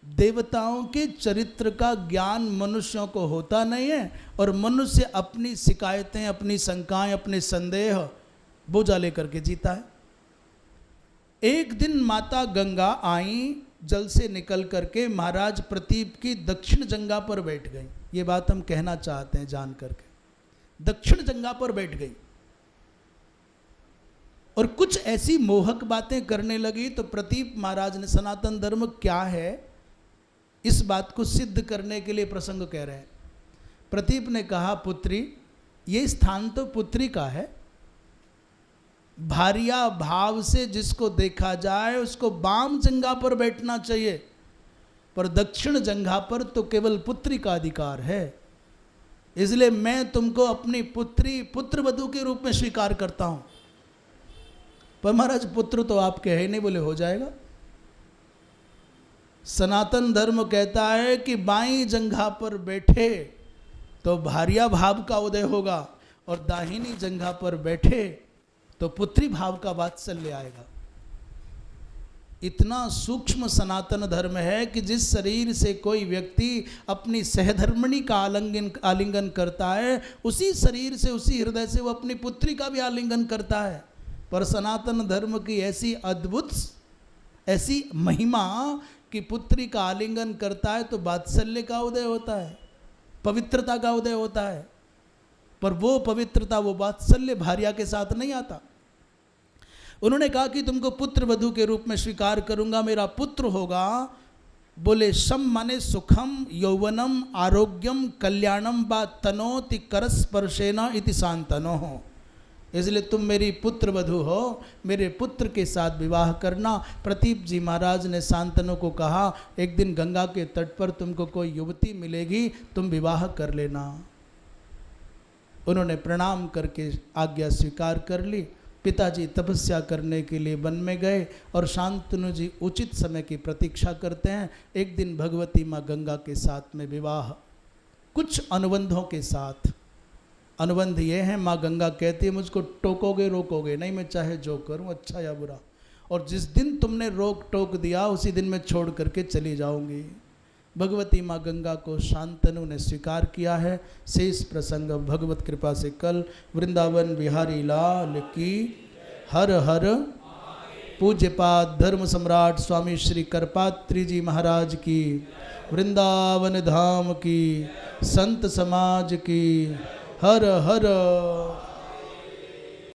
देवताओं के चरित्र का ज्ञान मनुष्यों को होता नहीं है, और मनुष्य अपनी शिकायतें, अपनी शंकाएं, अपने संदेह बोझा लेकर के जीता है। एक दिन माता गंगा आई, जल से निकल करके महाराज प्रतीप की दक्षिण जंगा पर बैठ गई। ये बात हम कहना चाहते हैं जान करके, दक्षिण जंगा पर बैठ गई और कुछ ऐसी मोहक बातें करने लगी। तो प्रतीप महाराज ने सनातन धर्म क्या है इस बात को सिद्ध करने के लिए प्रसंग कह रहे हैं। प्रतीप ने कहा, पुत्री, ये स्थान तो पुत्री का है, भारिया भाव से जिसको देखा जाए उसको वाम जंगा पर बैठना चाहिए, पर दक्षिण जंगा पर तो केवल पुत्री का अधिकार है। इसलिए मैं तुमको अपनी पुत्री, पुत्र वधू के रूप में स्वीकार करता हूं। पर महाराज पुत्र तो आप कहे नहीं, बोले हो जाएगा। सनातन धर्म कहता है कि बाई जंघा पर बैठे तो भारिया भाव का उदय होगा, और दाहिनी जंघा पर बैठे तो पुत्री भाव का वात्सल्य आएगा। इतना सूक्ष्म सनातन धर्म है कि जिस शरीर से कोई व्यक्ति अपनी सहधर्मिणी का आलिंगन करता है, उसी शरीर से, उसी हृदय से वो अपनी पुत्री का भी आलिंगन करता है। पर सनातन धर्म की ऐसी अद्भुत, ऐसी महिमा कि पुत्री का आलिंगन करता है तो वात्सल्य का उदय होता है, पवित्रता का उदय होता है। पर वो पवित्रता, वो वात्सल्य भार्या के साथ नहीं आता। उन्होंने कहा कि तुमको पुत्र वधू के रूप में स्वीकार करूंगा, मेरा पुत्र होगा। बोले सम माने सुखम, यौवनम, आरोग्यम, कल्याणम व तनोति करस्पर्शेन इति शांतनो हो। इसलिए तुम मेरी पुत्र वधू हो, मेरे पुत्र के साथ विवाह करना। प्रतीप जी महाराज ने शांतनु को कहा, एक दिन गंगा के तट पर तुमको कोई युवती मिलेगी, तुम विवाह कर लेना। उन्होंने प्रणाम करके आज्ञा स्वीकार कर ली। पिताजी तपस्या करने के लिए वन में गए और शांतनु जी उचित समय की प्रतीक्षा करते हैं। एक दिन भगवती माँ गंगा के साथ में विवाह, कुछ अनुबंधों के साथ। अनुबंध ये है, माँ गंगा कहती है मुझको टोकोगे रोकोगे नहीं, मैं चाहे जो करूं अच्छा या बुरा, और जिस दिन तुमने रोक टोक दिया उसी दिन मैं छोड़ करके चली जाऊंगी। भगवती माँ गंगा को शांतनु ने स्वीकार किया है। शेष प्रसंग भगवत कृपा से कल। वृंदावन बिहारी लाल की हर हर। पूज्यपाद धर्म सम्राट स्वामी श्री करपात्री जी महाराज की, वृंदावन धाम की, संत समाज की हर हर।